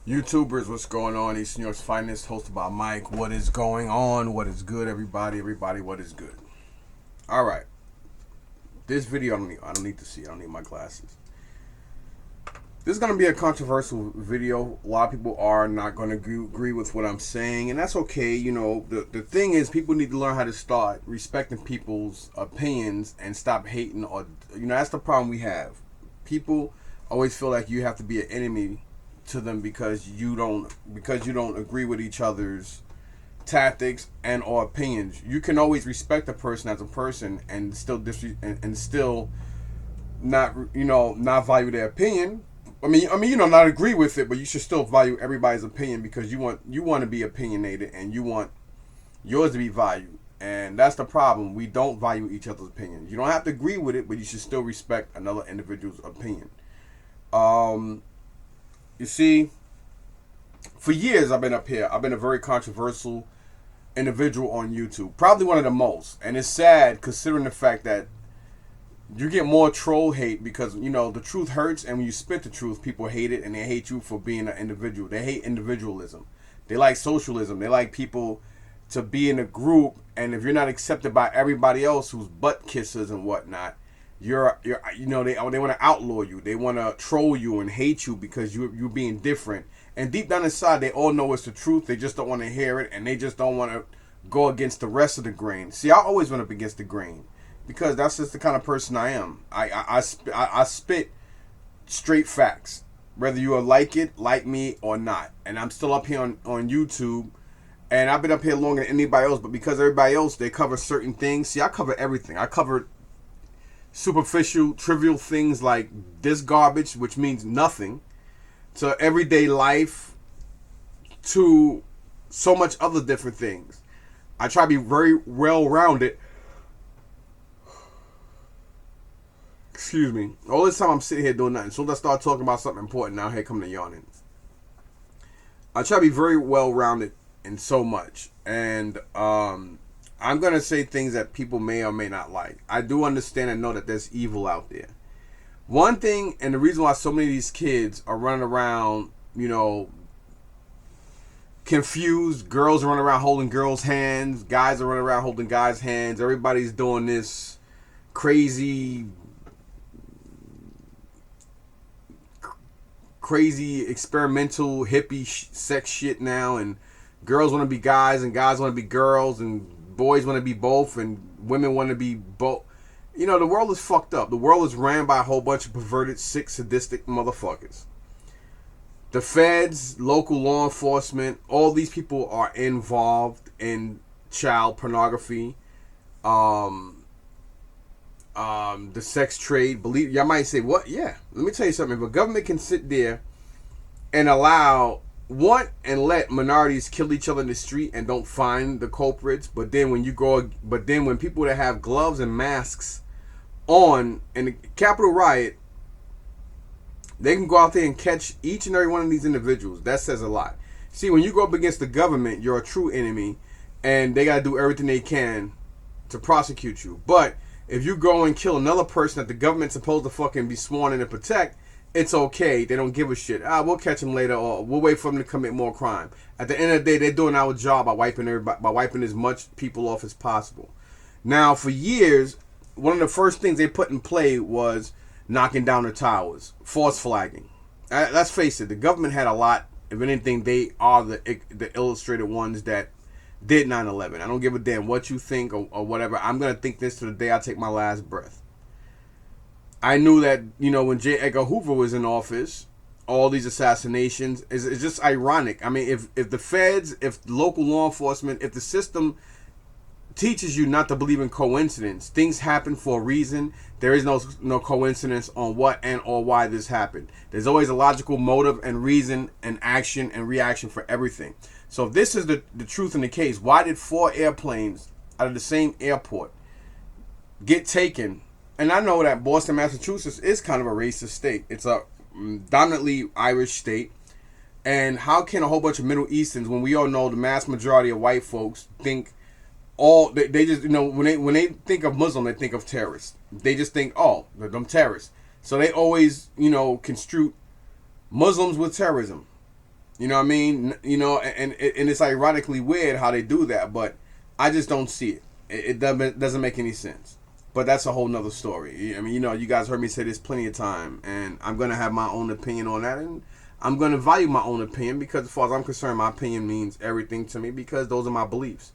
YouTubers, what's going on? East New York's finest, hosted by Mike. What is going on? What is good, everybody? Everybody, what is good? All right, this video I don't need to see. I don't need my glasses. This is gonna be a controversial video. A lot of people are not gonna agree with what I'm saying, and that's okay. You know, the thing is, people need to learn how to start respecting people's opinions and stop hating. Or that's the problem we have. People always feel like you have to be an enemy to them because you don't agree with each other's tactics and or opinions. You can always respect a person as a person and still and still not value their opinion. Not agree with it, but you should still value everybody's opinion because you want to be opinionated and you want yours to be valued. And that's the problem. We don't value each other's opinions. You don't have to agree with it, but you should still respect another individual's opinion. You see, for years I've been up here. I've been a very controversial individual on YouTube. Probably one of the most. And it's sad considering the fact that you get more troll hate because, the truth hurts. And when you spit the truth, people hate it and they hate you for being an individual. They hate individualism. They like socialism. They like people to be in a group. And if you're not accepted by everybody else who's butt kissers and whatnot, they want to outlaw you. They want to troll you and hate you because you're being different. And deep down inside, they all know it's the truth. They just don't want to hear it, and they just don't want to go against the rest of the grain. See, I always went up against the grain because that's just the kind of person I am. I spit straight facts, whether you like it, like me, or not. And I'm still up here on YouTube, and I've been up here longer than anybody else. But because everybody else, they cover certain things. See, I cover everything. I covered superficial, trivial things like this garbage, which means nothing, to everyday life, to so much other different things. I try to be very well-rounded. Excuse me. All this time I'm sitting here doing nothing. As soon as I start talking about something important, now here come the yawning. I try to be very well-rounded in so much. And, I'm going to say things that people may or may not like. I do understand and know that there's evil out there. One thing, and the reason why so many of these kids are running around, confused. Girls are running around holding girls' hands. Guys are running around holding guys' hands. Everybody's doing this crazy experimental hippie sex shit now. And girls want to be guys and guys want to be girls and boys want to be both, and women want to be both. The world is fucked up. The world is ran by a whole bunch of perverted, sick, sadistic motherfuckers. The feds, local law enforcement, all these people are involved in child pornography, the sex trade. Believe y'all might say, what? Yeah, let me tell you something. If a government can sit there and let minorities kill each other in the street and don't find the culprits, but then when people that have gloves and masks on in the Capitol riot, they can go out there and catch each and every one of these individuals. That says a lot. See, when you go up against the government, you're a true enemy, and they gotta do everything they can to prosecute you. But if you go and kill another person that the government's supposed to fucking be sworn in to protect, it's okay. They don't give a shit. We'll catch them later, or we'll wait for them to commit more crime. At the end of the day, they're doing our job by wiping as much people off as possible. Now, for years, one of the first things they put in play was knocking down the towers, false flagging. Let's face it, the government had a lot. If anything, they are the illustrated ones that did 9/11. I don't give a damn what you think or whatever. I'm gonna think this to the day I take my last breath. I knew that, when J. Edgar Hoover was in office, all these assassinations is just ironic. I mean, if the feds, if local law enforcement, if the system teaches you not to believe in coincidence, things happen for a reason. There is no coincidence on what and or why this happened. There's always a logical motive and reason and action and reaction for everything. So if this is the truth in the case, why did 4 airplanes out of the same airport get taken? And I know that Boston, Massachusetts is kind of a racist state. It's a dominantly Irish state. And how can a whole bunch of Middle Easterns, when we all know the mass majority of white folks think they just, when they think of Muslim, they think of terrorists. They just think, they're them terrorists. So they always, construe Muslims with terrorism. You know what I mean? You know, and it's ironically weird how they do that, but I just don't see it. It doesn't make any sense. But that's a whole nother story. I mean, you know, you guys heard me say this plenty of time, and I'm gonna have my own opinion on that, and I'm gonna value my own opinion because, as far as I'm concerned, my opinion means everything to me because those are my beliefs.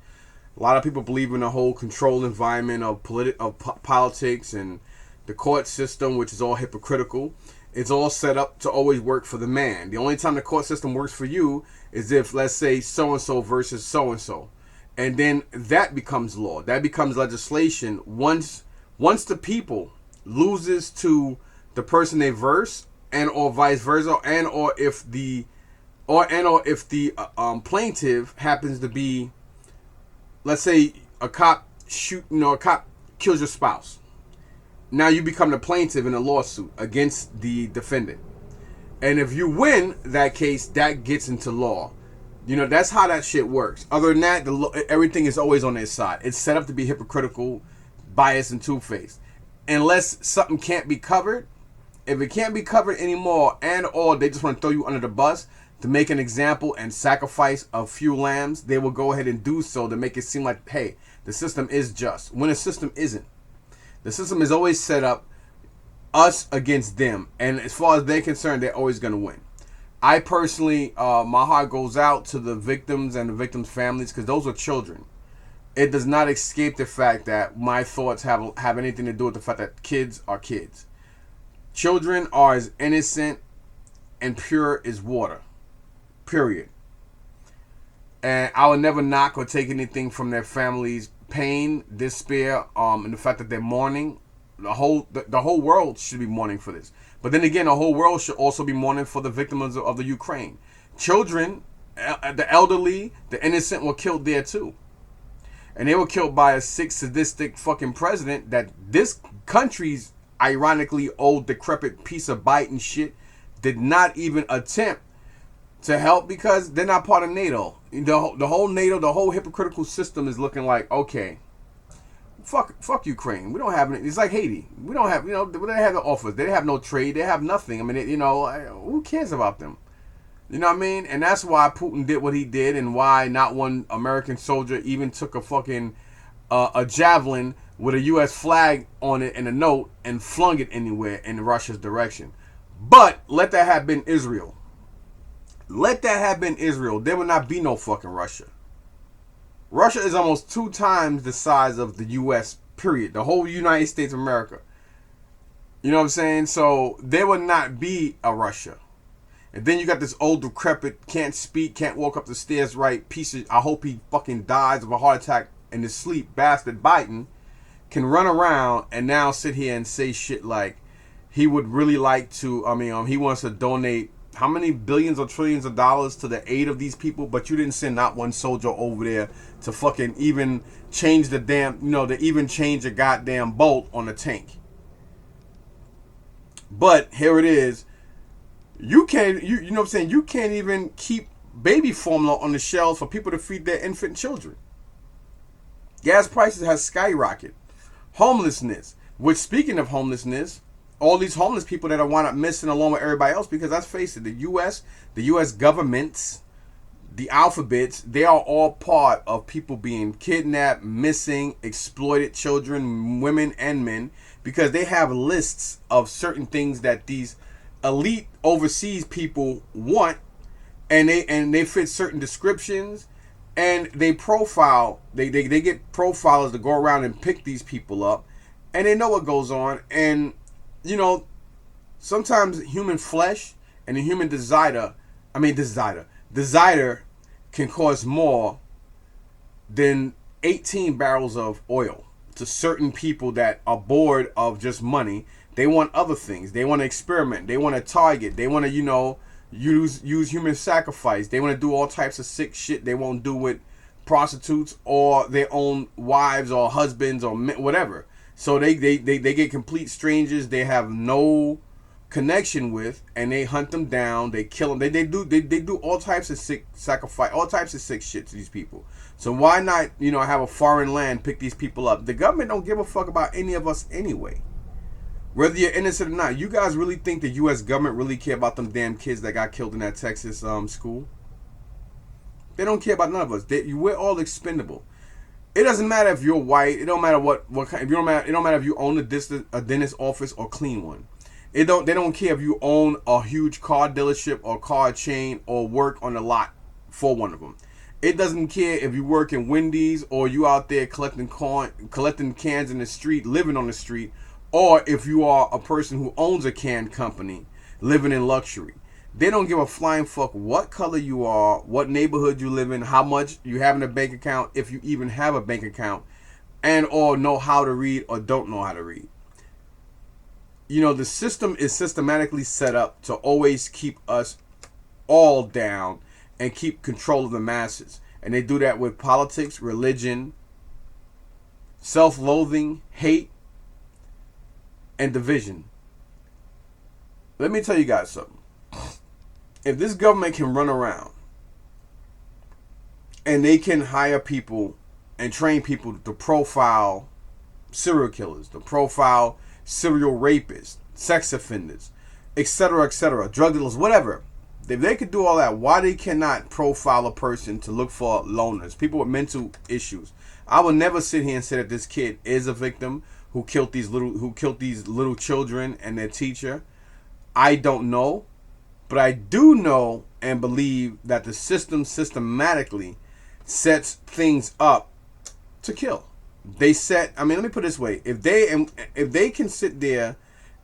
A lot of people believe in the whole control environment of politics and the court system, which is all hypocritical. It's all set up to always work for the man. The only time the court system works for you is if, let's say, so and so versus so and so, and then that becomes law. That becomes legislation. Once the people loses to the person they verse, and or vice versa, and or if the plaintiff happens to be, let's say, a cop a cop kills your spouse. Now you become the plaintiff in a lawsuit against the defendant. And if you win that case, that gets into law. You know, that's how that shit works. Other than that, everything is always on their side. It's set up to be hypocritical, biased, and two-faced. Unless something can't be covered, if it can't be covered anymore, and or they just want to throw you under the bus to make an example and sacrifice a few lambs, they will go ahead and do so to make it seem like, hey, the system is just. When a system isn't. The system is always set up us against them. And as far as they're concerned, they're always going to win. I personally, my heart goes out to the victims and the victims' families because those are children. It does not escape the fact that my thoughts have anything to do with the fact that kids are kids. Children are as innocent and pure as water. Period. And I would never knock or take anything from their families' pain, despair, and the fact that they're mourning. The whole world should be mourning for this. But then again, the whole world should also be mourning for the victims of the Ukraine. Children, the elderly, the innocent were killed there too. And they were killed by a sick, sadistic fucking president that this country's ironically old, decrepit piece of Biden shit did not even attempt to help because they're not part of NATO. The whole NATO, the whole hypocritical system is looking like, okay, fuck Ukraine. We don't have any. It's like Haiti. We don't have, they have the offers. They have no trade. They have nothing. I mean, who cares about them? You know what I mean? And that's why Putin did what he did, and why not one American soldier even took a fucking a javelin with a U.S. flag on it and a note and flung it anywhere in Russia's direction. But let that have been Israel. Let that have been Israel. There would not be no fucking Russia. Russia is almost 2 times the size of the U.S., period. The whole United States of America. You know what I'm saying? So there would not be a Russia. And then you got this old, decrepit, can't speak, can't walk up the stairs right, piece of, I hope he fucking dies of a heart attack in his sleep, bastard Biden, can run around and now sit here and say shit like he would really like to, he wants to donate how many billions or trillions of dollars to the aid of these people, but you didn't send not one soldier over there to fucking even change the damn, to even change a goddamn bolt on the tank. But here it is. You can't, you know what I'm saying? You can't even keep baby formula on the shelves for people to feed their infant children. Gas prices have skyrocketed. Homelessness, which, speaking of homelessness, all these homeless people that are wound up missing along with everybody else, because let's face it, the U.S. governments, the alphabets, they are all part of people being kidnapped, missing, exploited children, women, and men, because they have lists of certain things that these elite overseas people want, and they fit certain descriptions, and they profile, they get profilers to go around and pick these people up, and they know what goes on. And sometimes human flesh and the human desire can cost more than 18 barrels of oil to certain people that are bored of just money. They want other things. They want to experiment. They want to target. They want to, use human sacrifice. They want to do all types of sick shit they won't do with prostitutes or their own wives or husbands or whatever. So they get complete strangers they have no connection with, and they hunt them down. They kill them. They do all types of sick sacrifice, all types of sick shit to these people. So why not have a foreign land pick these people up? The government don't give a fuck about any of us anyway. Whether you're innocent or not, you guys really think the U.S. government really care about them damn kids that got killed in that Texas school? They don't care about none of us. We're all expendable. It doesn't matter if you're white. It don't matter what kind. If you don't matter. It don't matter if you own a dentist office or clean one. They don't care if you own a huge car dealership or car chain or work on the lot for one of them. It doesn't care if you work in Wendy's or you out there collecting cans in the street, living on the street, or if you are a person who owns a can company, living in luxury. They don't give a flying fuck what color you are, what neighborhood you live in, how much you have in a bank account, if you even have a bank account, and or know how to read or don't know how to read. You know, the system is systematically set up to always keep us all down and keep control of the masses. And they do that with politics, religion, self-loathing, hate, and division. Let me tell you guys something. If this government can run around and they can hire people and train people to profile serial killers, to profile serial rapists, sex offenders, etc., drug dealers, whatever. If they could do all that, why they cannot profile a person to look for loners, people with mental issues? I will never sit here and say that this kid is a victim who killed these little children and their teacher. I don't know, but I do know and believe that the system systematically sets things up to kill. Let me put it this way: if they can sit there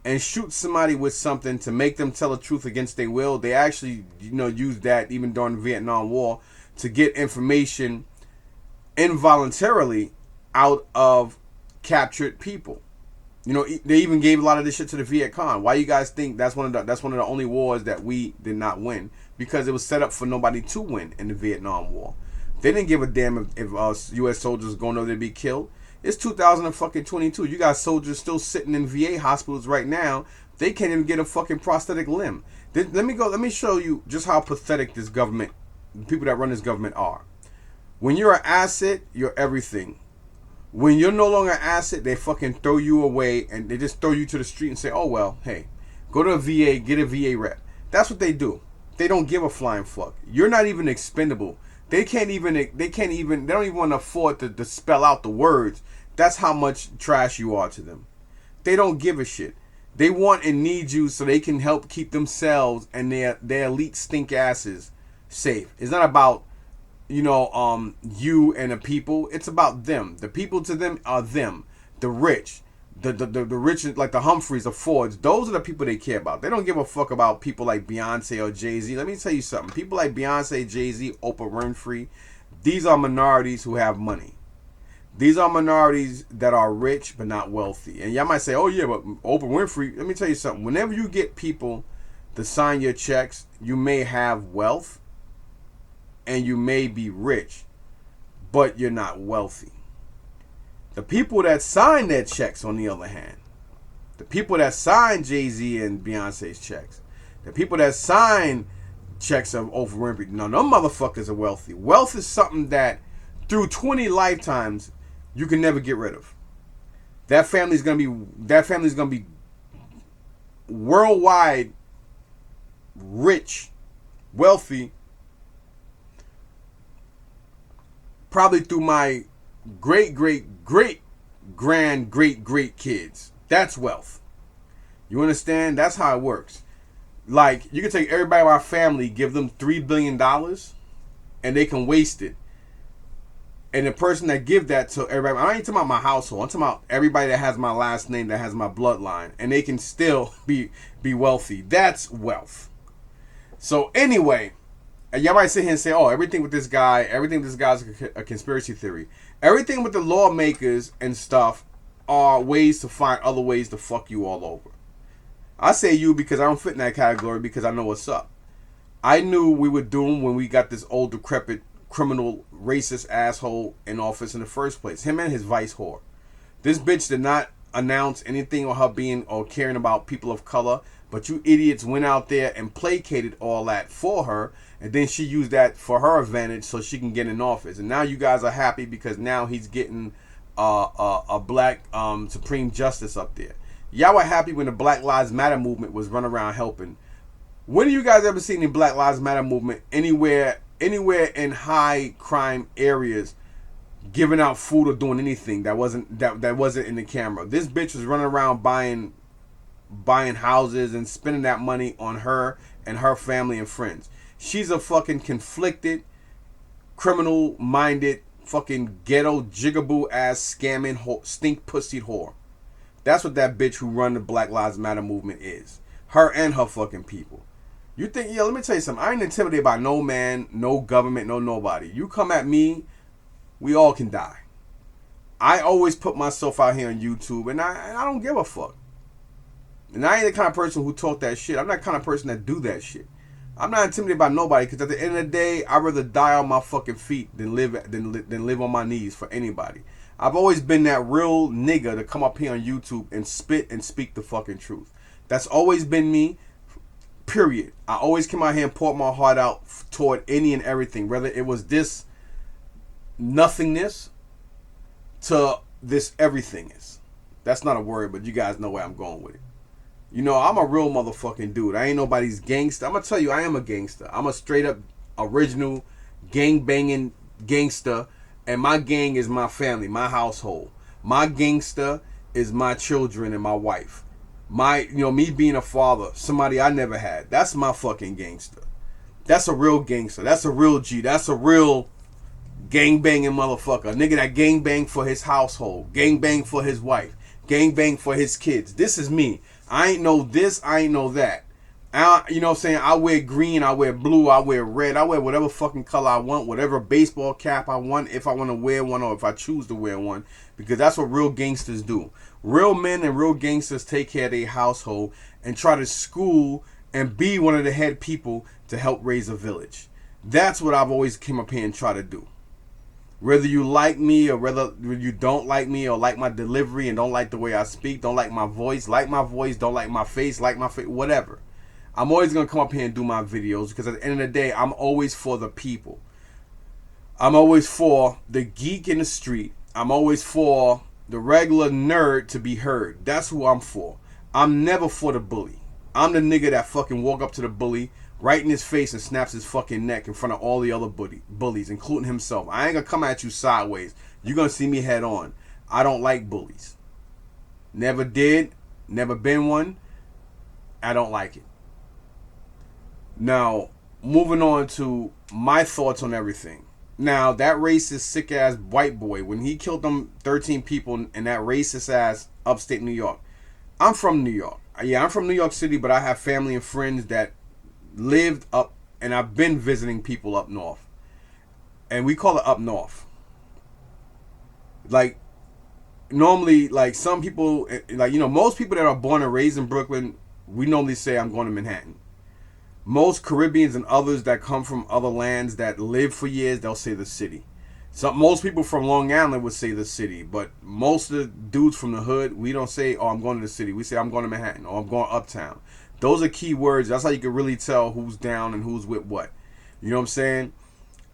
and shoot somebody with something to make them tell the truth against their will, they actually, use that even during the Vietnam War to get information involuntarily out of captured people. They even gave a lot of this shit to the Viet Cong. Why you guys think that's one of the only wars that we did not win? Because it was set up for nobody to win in the Vietnam War. They didn't give a damn if U.S. soldiers going over there to be killed. It's 2022. You got soldiers still sitting in VA hospitals right now. They can't even get a fucking prosthetic limb. Let me show you just how pathetic this government, the people that run this government are. When you're an asset, you're everything. When you're no longer an asset, they fucking throw you away and they just throw you to the street and say, oh, well, hey, go to a VA, get a VA rep. That's what they do. They don't give a flying fuck. You're not even expendable. They don't even want to afford to spell out the words. That's how much trash you are to them. They don't give a shit. They want and need you so they can help keep themselves and their elite stink asses safe. It's not about you and the people. It's about them. The people to them are them. The rich. The rich, like the Humphreys, the Fords. Those are the people they care about. They don't give a fuck about people like Beyonce or Jay-Z. Let me tell you something. People like Beyonce, Jay-Z, Oprah Winfrey, these are minorities who have money. These are minorities that are rich but not wealthy. And y'all might say, oh yeah, but Oprah Winfrey. Let me tell you something. Whenever you get people to sign your checks, you may have wealth and you may be rich, but you're not wealthy. The people that sign their checks, on the other hand, the people that sign Jay-Z and Beyonce's checks, the people that sign checks of Oprah Winfrey, no motherfuckers are wealthy. Wealth is something that through 20 lifetimes you can never get rid of. That family's gonna be worldwide rich, wealthy, probably through my great kids. That's wealth. You understand? That's how it works. Like, you can take everybody in my family, give them $3 billion, and they can waste it. And the person that give that to everybody, I ain't talking about my household, I'm talking about everybody that has my last name, that has my bloodline, and they can still be wealthy. That's wealth. So anyway, y'all might sit here and say, oh, everything with this guy's a conspiracy theory. Everything with the lawmakers and stuff are ways to find other ways to fuck you all over. I say you because I don't fit in that category, because I know what's up. I knew we were doomed when we got this old, decrepit, criminal, racist asshole in office in the first place. Him and his vice whore. This bitch did not announce anything on her being or caring about people of color, but you idiots went out there and placated all that for her, and then she used that for her advantage so she can get in office. And now you guys are happy because now he's getting a black Supreme Justice up there. Y'all were happy when the Black Lives Matter movement was running around helping. When have you guys ever seen the Black Lives Matter movement anywhere in high crime areas giving out food or doing anything that wasn't in the camera? This bitch was running around buying houses and spending that money on her and her family and friends. She's a fucking conflicted, criminal minded, fucking ghetto jigaboo ass scamming stink pussy whore. That's what that bitch who run the Black Lives Matter movement is. Her and her fucking people. You think, let me tell you something. I ain't intimidated by no man, no government, no nobody. You come at me, we all can die. I always put myself out here on YouTube, and I don't give a fuck. And I ain't the kind of person who talk that shit. I'm not the kind of person that do that shit. I'm not intimidated by nobody, because at the end of the day, I'd rather die on my fucking feet than live on my knees for anybody. I've always been that real nigga to come up here on YouTube and spit and speak the fucking truth. That's always been me. Period. I always came out here and poured my heart out toward any and everything, whether it was this nothingness to this everythingness. That's not a word, but you guys know where I'm going with it. You know, I'm a real motherfucking dude. I ain't nobody's gangster. I'm gonna tell you, I am a gangster. I'm a straight up original gang banging gangster, and my gang is my family, my household. My gangster is my children and my wife. Me being a father, somebody I never had. That's my fucking gangster. That's a real gangster. That's a real G. That's a real gang banging motherfucker. A nigga that gang bang for his household, gang bang for his wife, gang bang for his kids. This is me. I ain't know this, I ain't know that. You know what I'm saying? I wear green, I wear blue, I wear red, I wear whatever fucking color I want, whatever baseball cap I want, if I want to wear one or if I choose to wear one, because that's what real gangsters do. Real men and real gangsters take care of their household and try to school and be one of the head people to help raise a village. That's what I've always came up here and tried to do. Whether you like me or whether you don't like me or like my delivery and don't like the way I speak, don't like my voice, don't like my face, whatever. I'm always going to come up here and do my videos, because at the end of the day, I'm always for the people. I'm always for the geek in the street. I'm always for the regular nerd to be heard. That's who I'm for. I'm never for the bully. I'm the nigga that fucking walk up to the bully, right in his face, and snaps his fucking neck in front of all the other bullies, including himself. I ain't gonna come at you sideways. You're gonna see me head on. I don't like bullies. Never did. Never been one. I don't like it. Now, moving on to my thoughts on everything. Now, that racist, sick-ass white boy, when he killed them 13 people in that racist-ass upstate New York. I'm from New York. Yeah, I'm from New York City, but I have family and friends that lived up, and I've been visiting people up north. And we call it up north. Like, normally, like, some people, like, most people that are born and raised in Brooklyn, we normally say, I'm going to Manhattan. Most Caribbeans and others that come from other lands that live for years, they'll say the city. Most people from Long Island would say the city, but most of the dudes from the hood, we don't say, oh, I'm going to the city. We say, I'm going to Manhattan, or I'm going uptown. Those are key words. That's how you can really tell who's down and who's with what. You know what I'm saying?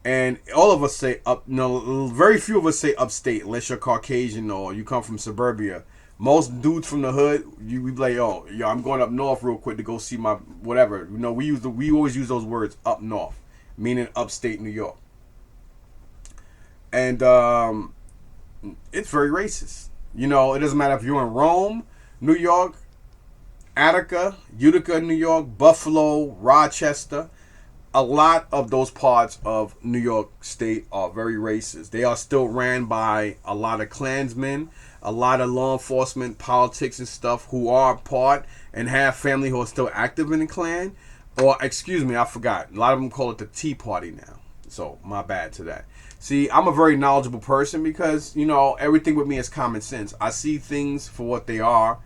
And all of us say up. No, very few of us say upstate, unless you're Caucasian or you come from suburbia. Most dudes from the hood, we be like, oh, yo, I'm going up north real quick to go see my whatever. We always use those words, up north, meaning upstate New York. And it's very racist. It doesn't matter if you're in Rome, New York, Attica, Utica, New York, Buffalo, Rochester. A lot of those parts of New York State are very racist. They are still ran by a lot of Klansmen, a lot of law enforcement, politics and stuff who are part and have family who are still active in the Klan. Or, excuse me, I forgot. A lot of them call it the Tea Party now. So, my bad to that. See, I'm a very knowledgeable person because, everything with me is common sense. I see things for what they are,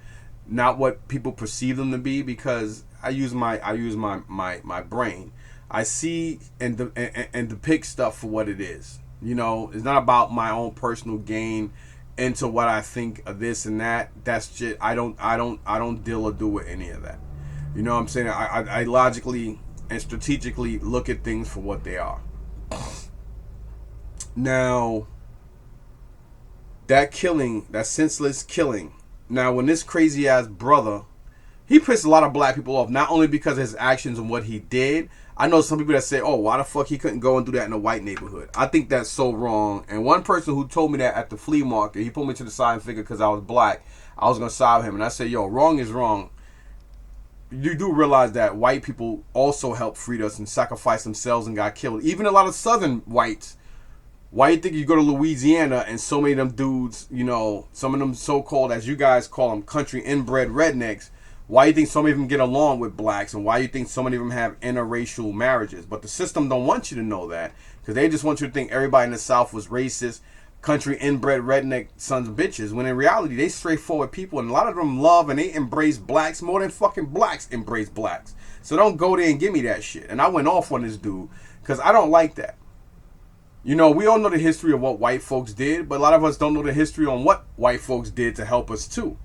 not what people perceive them to be, because I use my brain. I see and depict stuff for what it is. It's not about my own personal gain into what I think of this and that. That's shit. I don't deal or do with any of that. You know what I'm saying? I logically and strategically look at things for what they are. Now, that killing, that senseless killing Now, when this crazy ass brother, he pissed a lot of black people off, not only because of his actions and what he did. I know some people that say, oh, why the fuck he couldn't go and do that in a white neighborhood. I think that's so wrong. And one person who told me that at the flea market, he pulled me to the side and figured because I was black, I was going to side with him. And I said, yo, wrong is wrong. You do realize that white people also helped free us and sacrificed themselves and got killed. Even a lot of southern whites. Why you think you go to Louisiana and so many of them dudes, you know, some of them so-called, as you guys call them, country inbred rednecks, why you think so many of them get along with blacks, and why you think so many of them have interracial marriages? But the system don't want you to know that, because they just want you to think everybody in the South was racist, country inbred redneck sons of bitches, when in reality they straightforward people, and a lot of them love and they embrace blacks more than fucking blacks embrace blacks. So don't go there and give me that shit. And I went off on this dude because I don't like that. You know, we all know the history of what white folks did, but a lot of us don't know the history on what white folks did to help us too.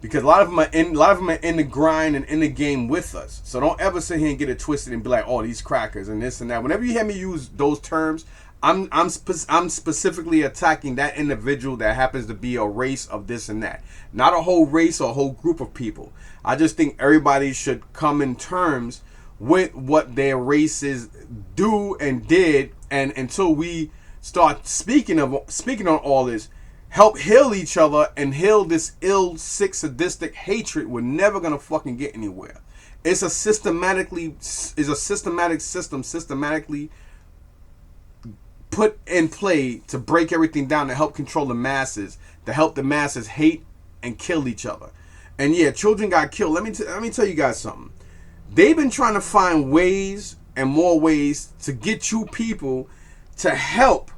Because a lot of them are in the grind and in the game with us. So don't ever sit here and get it twisted and be like, oh, these crackers and this and that. Whenever you hear me use those terms, I'm specifically attacking that individual that happens to be a race of this and that. Not a whole race or a whole group of people. I just think everybody should come in terms with what their races do and did, and until we start speaking on all this, help heal each other and heal this ill, sick, sadistic hatred, we're never gonna fucking get anywhere. It's a systematic system systematically put in play to break everything down, to help control the masses, to help the masses hate and kill each other. And yeah, children got killed. Let me tell you guys something. They've been trying to find ways and more ways to get you people to help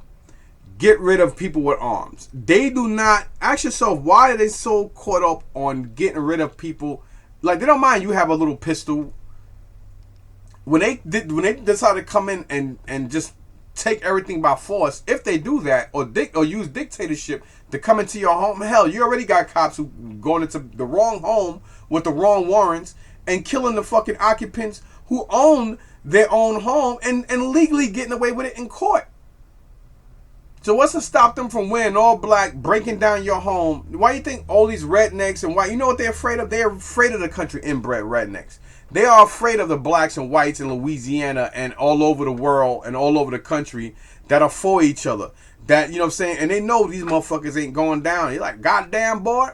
get rid of people with arms. They do not. Ask yourself, why are they so caught up on getting rid of people? Like, they don't mind you have a little pistol. When they decide to come in and just take everything by force, if they do that or use dictatorship to come into your home, hell, you already got cops who going into the wrong home with the wrong warrants and killing the fucking occupants who own their own home and legally getting away with it in court. So what's to stop them from wearing all black, breaking down your home? Why do you think all these rednecks and white, you know what they're afraid of? They're afraid of the country inbred rednecks. They are afraid of the blacks and whites in Louisiana and all over the world and all over the country that are for each other. That, you know what I'm saying? And they know these motherfuckers ain't going down. You're like, goddamn boy,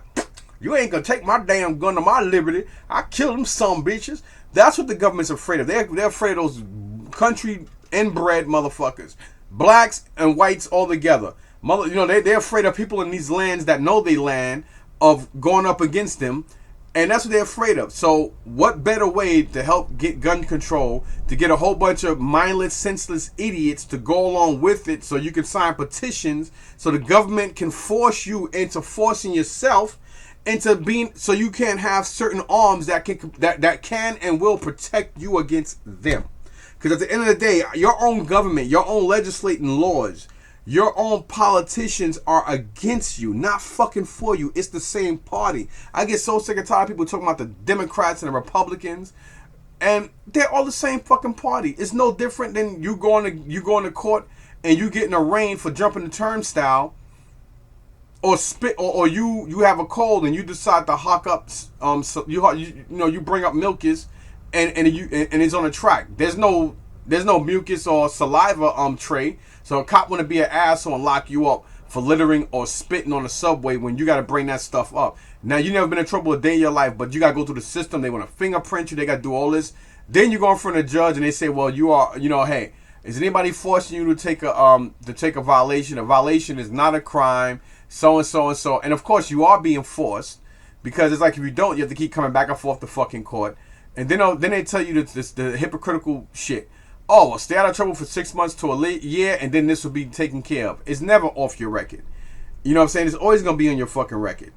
you ain't gonna take my damn gun to my liberty. I kill them some bitches. That's what the government's afraid of. They're afraid of those country inbred motherfuckers. Blacks and whites all together. You know, they're afraid of people in these lands that know they land of going up against them. And that's what they're afraid of. So what better way to help get gun control, to get a whole bunch of mindless, senseless idiots to go along with it so you can sign petitions so the government can force you into forcing yourself into being, so you can have certain arms that can and will protect you against them. Because at the end of the day, your own government, your own legislating laws, your own politicians are against you, not fucking for you. It's the same party. I get so sick and tired of people talking about the Democrats and the Republicans, and they're all the same fucking party. It's no different than you going to court and you getting arraigned for jumping the turnstile, or spit, or you have a cold and you decide to hawk up so you bring up mucus and it's on a track. There's no mucus or saliva tray. So a cop want to be an asshole and lock you up for littering or spitting on the subway when you got to bring that stuff up. Now, you never been in trouble a day in your life, but you got to go through the system. They want to fingerprint you. They got to do all this. Then you go in front of the judge and they say, well, you are, hey, is anybody forcing you to take a violation? A violation is not a crime. So and so and so. And of course, you are being forced, because it's like if you don't, you have to keep coming back and forth to fucking court. And then they tell you the hypocritical shit. Oh, well, stay out of trouble for 6 months to a year, and then this will be taken care of. It's never off your record. You know what I'm saying? It's always going to be on your fucking record.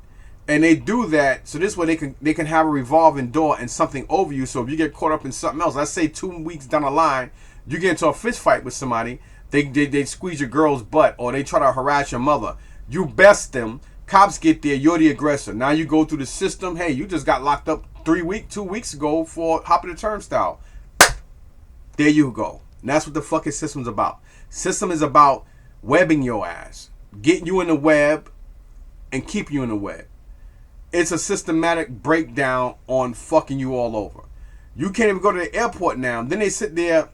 And they do that so this way they can have a revolving door and something over you. So if you get caught up in something else, let's say 2 weeks down the line, you get into a fist fight with somebody, they squeeze your girl's butt, or they try to harass your mother. You best them. Cops get there. You're the aggressor. Now you go through the system. Hey, you just got locked up 2 weeks ago for hopping the turnstile. There you go. And that's what the fucking system's about. System is about webbing your ass, getting you in the web, and keep you in the web. it's a systematic breakdown on fucking you all over. You can't even go to the airport now. Then they sit there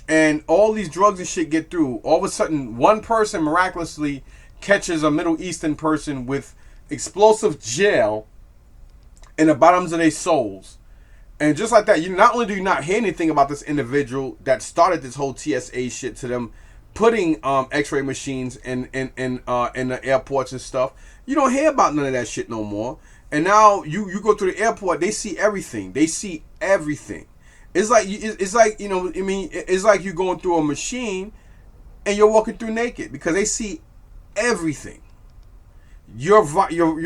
and all these drugs and shit get through. All of a sudden, one person miraculously catches a Middle Eastern person with explosive gel in the bottoms of their souls. And just like that, you not only do you not hear anything about this individual that started this whole TSA shit to them, putting X-ray machines in the airports and stuff. You don't hear about none of that shit no more. And now you go to the airport, they see everything. They see everything. It's like you know, I mean, it's like you going through a machine and you're walking through naked because they see everything. Your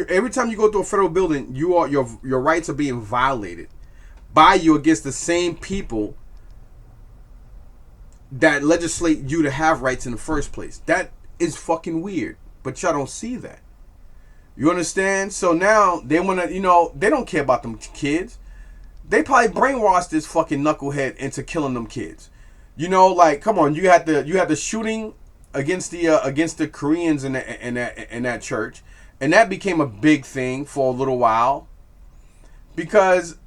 every time you go to a federal building, your rights are being violated by you against the same people that legislate you to have rights in the first place. That is fucking weird, but y'all don't see that. You understand? So now they want to, you know, they don't care about them kids. They probably brainwashed this fucking knucklehead into killing them kids. You know, like, come on, you had the shooting against the Koreans in that church, and that became a big thing for a little while because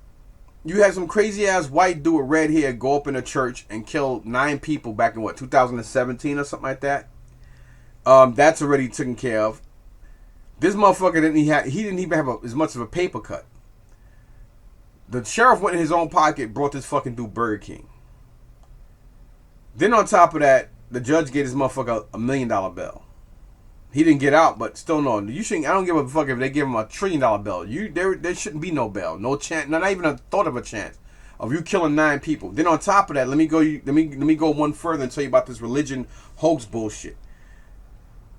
you had some crazy ass white dude with red hair go up in a church and kill 9 people back in what, 2017 or something like that. That's already taken care of. This motherfucker didn't even have as much of a paper cut. The sheriff went in his own pocket, brought this fucking dude Burger King. Then on top of that, the judge gave this motherfucker $1 million bail. He didn't get out, but still no. You shouldn't. I don't give a fuck if they give him $1 trillion bail. There shouldn't be no bail, no chance, not even a thought of a chance of you killing 9 people. Then on top of that, let me go one further and tell you about this religion hoax bullshit.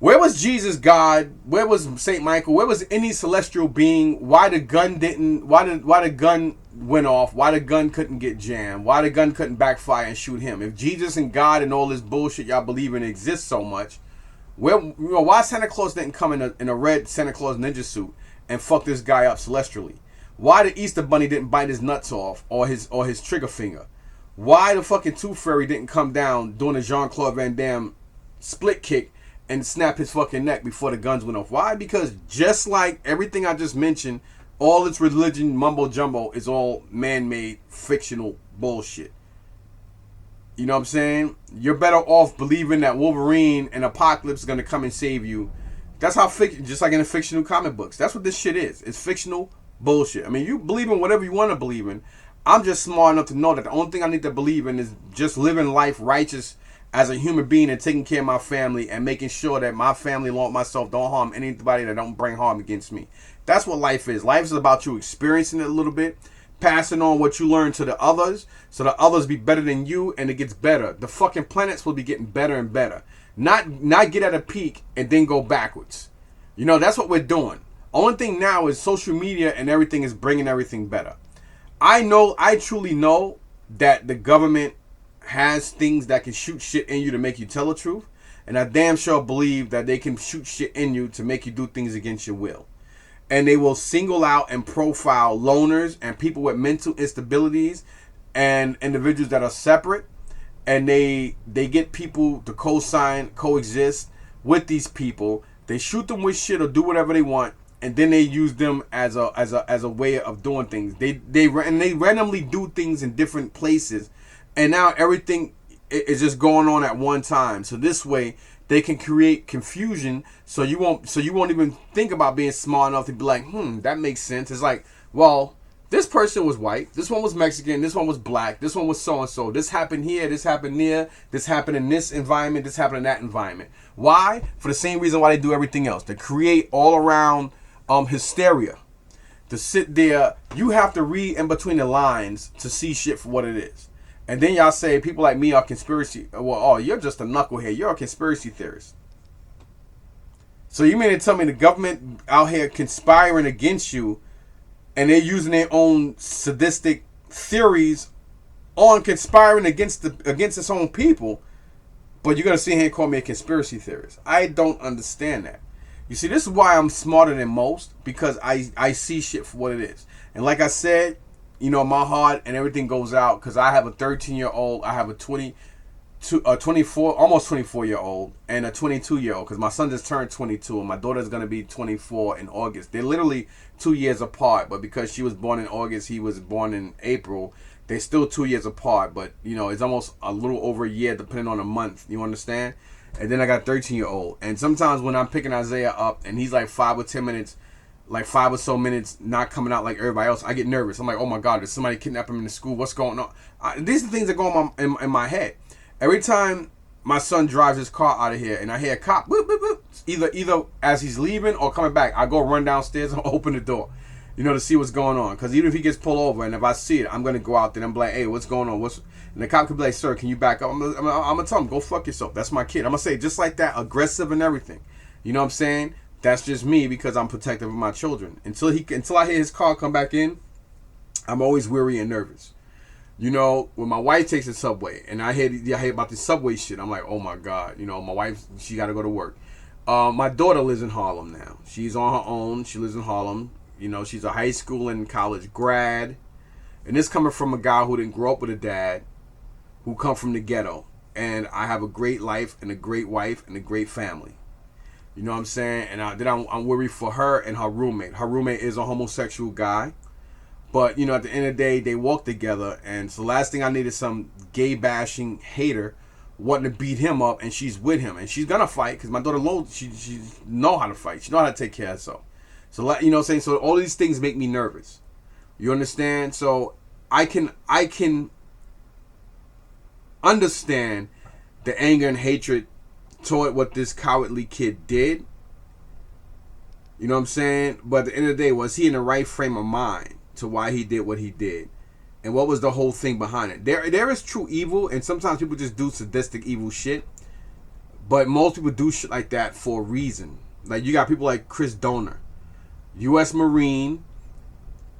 Where was Jesus God? Where was Saint Michael? Where was any celestial being? Why the gun didn't? Why the gun went off? Why the gun couldn't get jammed? Why the gun couldn't backfire and shoot him? If Jesus and God and all this bullshit y'all believe in exists so much, why Santa Claus didn't come in a red Santa Claus ninja suit and fuck this guy up celestially? Why the Easter Bunny didn't bite his nuts off or his trigger finger? Why the fucking Tooth Fairy didn't come down doing a Jean-Claude Van Damme split kick and snap his fucking neck before the guns went off? Why? Because just like everything I just mentioned, all its religion mumbo jumbo is all man-made fictional bullshit. You know what I'm saying? You're better off believing that Wolverine and Apocalypse is gonna come and save you. That's how just like in the fictional comic books. That's what this shit is. It's fictional bullshit. I mean, you believe in whatever you want to believe in. I'm just smart enough to know that the only thing I need to believe in is just living life righteous as a human being and taking care of my family and making sure that my family along with myself don't harm anybody that don't bring harm against me. That's what life is. Life is about you experiencing it a little bit, passing on what you learn to the others so the others be better than you and it gets better. The fucking planets will be getting better and better. Not get at a peak and then go backwards. You know, that's what we're doing. Only thing now is social media and everything is bringing everything better. I truly know that the government has things that can shoot shit in you to make you tell the truth, and I damn sure believe that they can shoot shit in you to make you do things against your will. And they will single out and profile loners and people with mental instabilities and individuals that are separate, and they get people to coexist with these people. They shoot them with shit or do whatever they want, and then they use them as a way of doing things. They randomly do things in different places. And now everything is just going on at one time. So this way they can create confusion. So you won't even think about being smart enough to be like, that makes sense. It's like, well, this person was white, this one was Mexican, this one was black, this one was so and so. This happened here, this happened there, this happened in this environment, this happened in that environment. Why? For the same reason why they do everything else. To create all around hysteria. To sit there, you have to read in between the lines to see shit for what it is. And then y'all say people like me are conspiracy. Well, oh, you're just a knucklehead. You're a conspiracy theorist. So you mean to tell me the government out here conspiring against you, and they're using their own sadistic theories on conspiring against its own people, but you're gonna sit here and call me a conspiracy theorist? I don't understand that. You see, this is why I'm smarter than most, because I see shit for what it is. And like I said, you know, my heart and everything goes out because I have a 13-year-old, I have a 22 a 24, almost 24-year-old, and a 22-year-old. Because my son just turned 22, and my daughter's gonna be 24 in August. They're literally 2 years apart, but because she was born in August, he was born in April. They're still 2 years apart, but you know it's almost a little over a year, depending on a month. You understand? And then I got a 13-year-old, and sometimes when I'm picking Isaiah up, and he's like 5 or 10 minutes. Like 5 or so minutes not coming out like everybody else, I get nervous. I'm like, oh my God, did somebody kidnap him in the school? What's going on? These are things that go on in my head. Every time my son drives his car out of here and I hear a cop, whoop, whoop, whoop, either as he's leaving or coming back, I go run downstairs and open the door, you know, to see what's going on. Because even if he gets pulled over and if I see it, I'm going to go out there and I'm like, hey, what's going on? And the cop could be like, sir, can you back up? I'm going to tell him, go fuck yourself. That's my kid. I'm going to say just like that, aggressive and everything. You know what I'm saying? That's just me because I'm protective of my children. Until I hear his car come back in, I'm always weary and nervous. You know, when my wife takes the subway and I hear about the subway shit, I'm like, oh my God. You know, my wife, she got to go to work. My daughter lives in Harlem now. She's on her own. She lives in Harlem. You know, she's a high school and college grad. And this coming from a guy who didn't grow up with a dad, who come from the ghetto. And I have a great life and a great wife and a great family. You know what I'm saying? And then I'm worried for her and her roommate. Her roommate is a homosexual guy. But, you know, at the end of the day, they walk together. And so the last thing I need is some gay-bashing hater wanting to beat him up. And she's with him. And she's going to fight because my daughter, she know how to fight. She know how to take care of herself. So, you know what I'm saying? So all these things make me nervous. You understand? So I can understand the anger and hatred toward what this cowardly kid did. You know what I'm saying? But at the end of the day, was he in the right frame of mind to why he did what he did? And what was the whole thing behind it? There is true evil, and sometimes people just do sadistic evil shit. But most people do shit like that for a reason. Like you got people like Chris Donner, U.S. Marine,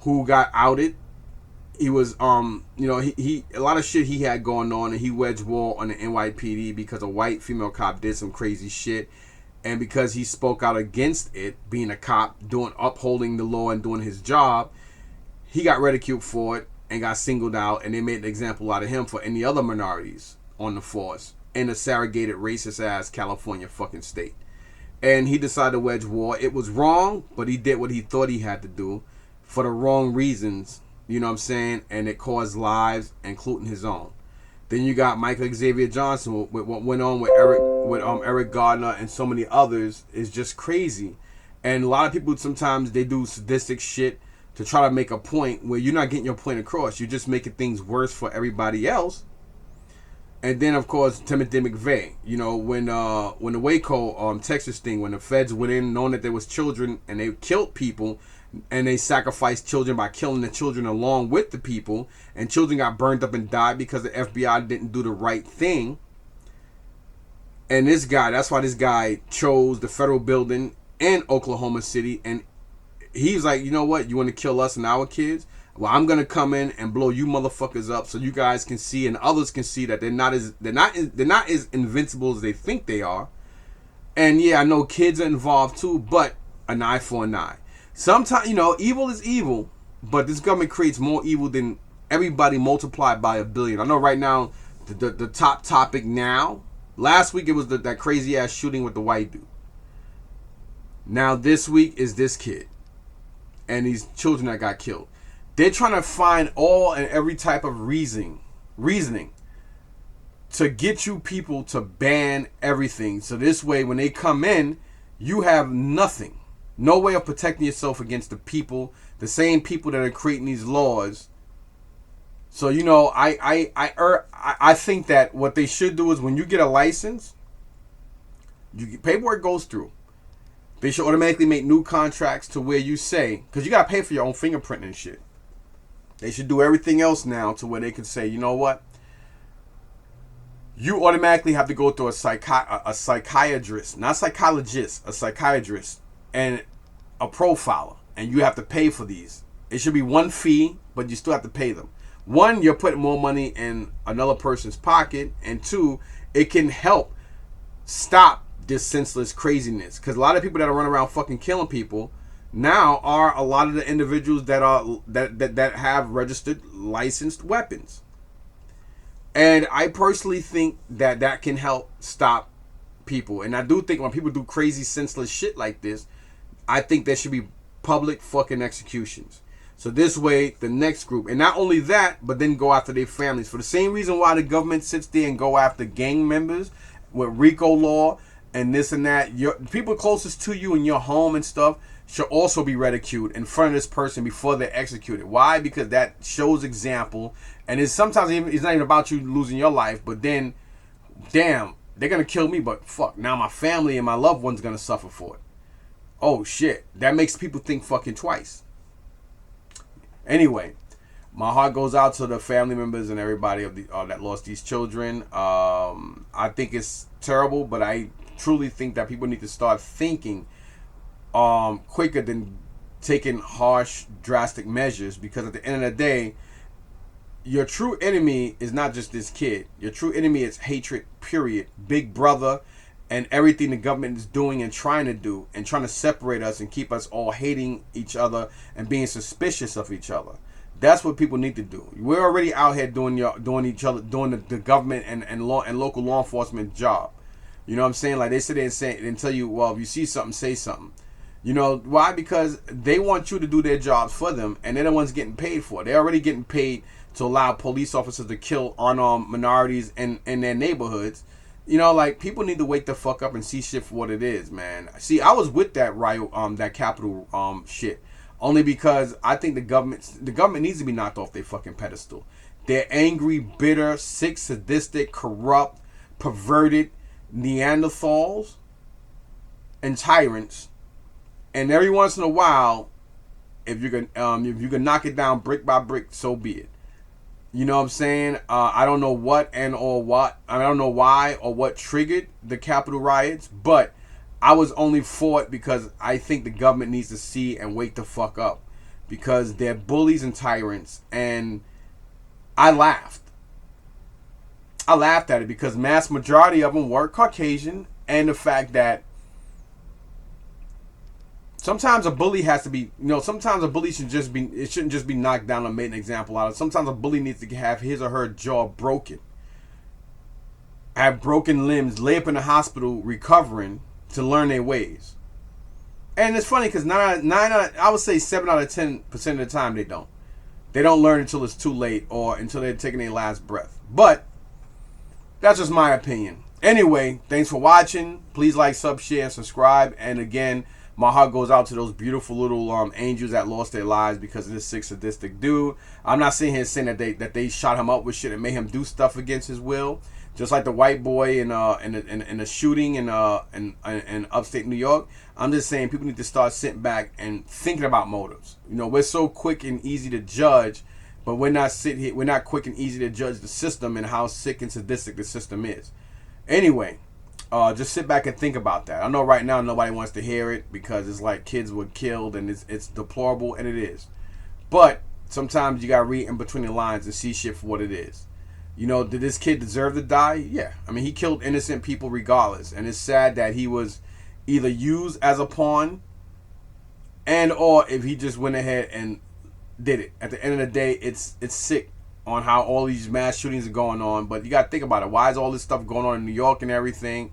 who got outed. He was, you know, he a lot of shit he had going on, and he wedged war on the NYPD because a white female cop did some crazy shit, and because he spoke out against it, being a cop, upholding the law and doing his job, he got ridiculed for it and got singled out, and they made an example out of him for any other minorities on the force in a segregated, racist ass California fucking state. And he decided to wedge war. It was wrong, but he did what he thought he had to do for the wrong reasons. You know what I'm saying? And it caused lives, including his own. Then you got Michael Xavier Johnson with what went on with Eric Gardner and so many others is just crazy. And a lot of people sometimes they do sadistic shit to try to make a point where you're not getting your point across. You're just making things worse for everybody else. And then of course Timothy McVeigh. You know when the Waco Texas thing, when the feds went in knowing that there was children and they killed people. And they sacrificed children by killing the children along with the people. And children got burned up and died because the FBI didn't do the right thing. And this guy, that's why this guy chose the federal building in Oklahoma City. And he's like, you know what? You want to kill us and our kids? Well, I'm going to come in and blow you motherfuckers up so you guys can see and others can see that they're not as invincible as they think they are. And yeah, I know kids are involved too, but an eye for an eye. Sometimes, you know, evil is evil, but this government creates more evil than everybody multiplied by 1 billion. I know right now, the top topic now, last week it was that crazy ass shooting with the white dude. Now this week is this kid and these children that got killed. They're trying to find all and every type of reasoning to get you people to ban everything. So this way, when they come in, you have nothing. No way of protecting yourself against the people, the same people that are creating these laws. So, you know, I think that what they should do is when you get a license, paperwork goes through. They should automatically make new contracts to where you say, because you got to pay for your own fingerprint and shit. They should do everything else now to where they can say, you know what? You automatically have to go through a psychiatrist, not psychologist, a psychiatrist. And a profiler, and you have to pay for these. It should be one fee, but you still have to pay them. One, you're putting more money in another person's pocket, and two, it can help stop this senseless craziness. Because a lot of people that are running around fucking killing people now are a lot of the individuals that have registered licensed weapons. And I personally think that that can help stop people. And I do think when people do crazy, senseless shit like this, I think there should be public fucking executions. So this way, the next group, and not only that, but then go after their families. For the same reason why the government sits there and go after gang members with RICO law and this and that. Your people closest to you in your home and stuff should also be ridiculed in front of this person before they're executed. Why? Because that shows example. And it's sometimes it's not even about you losing your life, but then, damn, they're going to kill me, but fuck, now my family and my loved one's going to suffer for it. Oh, shit. That makes people think fucking twice. Anyway, my heart goes out to the family members and everybody of the that lost these children. I think it's terrible, but I truly think that people need to start thinking quicker than taking harsh, drastic measures, because at the end of the day, your true enemy is not just this kid. Your true enemy is hatred, period. Big brother and everything the government is doing and trying to separate us and keep us all hating each other and being suspicious of each other. That's what people need to do. We're already out here doing the government and local law enforcement job. You know what I'm saying? Like they sit there and say and tell you, well, if you see something, say something. You know why? Because they want you to do their jobs for them, and they're the ones getting paid for it. They're already getting paid to allow police officers to kill unarmed minorities in their neighborhoods. You know, like, people need to wake the fuck up and see shit for what it is, man. See, I was with that riot, that Capitol shit, only because I think the government needs to be knocked off their fucking pedestal. They're angry, bitter, sick, sadistic, corrupt, perverted Neanderthals and tyrants. And every once in a while, if you can knock it down brick by brick, so be it. You know what I'm saying? I don't know I don't know why or what triggered the Capitol riots, but I was only for it because I think the government needs to see and wake the fuck up, because they're bullies and tyrants. And I laughed at it because mass majority of them were Caucasian, and the fact that sometimes a bully has to be, sometimes a bully shouldn't just be knocked down or made an example out of. Sometimes a bully needs to have his or her jaw broken, have broken limbs, lay up in the hospital recovering to learn their ways. And it's funny because I would say 7 out of 10% of the time they don't. They don't learn until it's too late or until they're taking their last breath. But that's just my opinion. Anyway, thanks for watching. Please like, sub, share, and subscribe. And again, my heart goes out to those beautiful little angels that lost their lives because of this sick, sadistic dude. I'm not sitting here saying that they shot him up with shit and made him do stuff against his will, just like the white boy in a shooting in upstate New York. I'm just saying people need to start sitting back and thinking about motives. We're so quick and easy to judge, but we're not quick and easy to judge the system and how sick and sadistic the system is. Anyway. Just sit back and think about that. I know right now nobody wants to hear it because it's like kids were killed and it's deplorable, and it is. But sometimes you gotta read in between the lines and see shit for what it is. Did this kid deserve to die? Yeah. I mean, he killed innocent people regardless, and it's sad that he was either used as a pawn or if he just went ahead and did it. At the end of the day, it's sick on how all these mass shootings are going on. But you gotta think about it. Why is all this stuff going on in New York and everything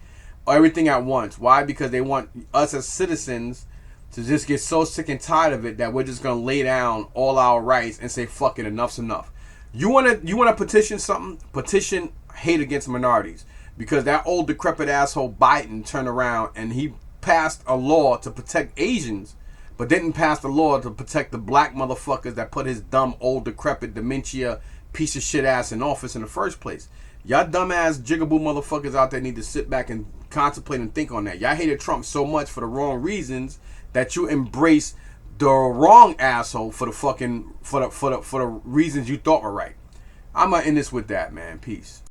at once? Why? Because they want us as citizens to just get so sick and tired of it that we're just gonna lay down all our rights and say, fuck it, enough's enough. You wanna petition something? Petition hate against minorities, because that old decrepit asshole Biden turned around and he passed a law to protect Asians, but didn't pass the law to protect the black motherfuckers that put his dumb old decrepit dementia piece of shit ass in office in the first place. Y'all dumbass jigaboo motherfuckers out there need to sit back and contemplate and think on that. Y'all hated Trump so much for the wrong reasons that you embrace the wrong asshole for the reasons you thought were right. I'm gonna end this with that, man. Peace.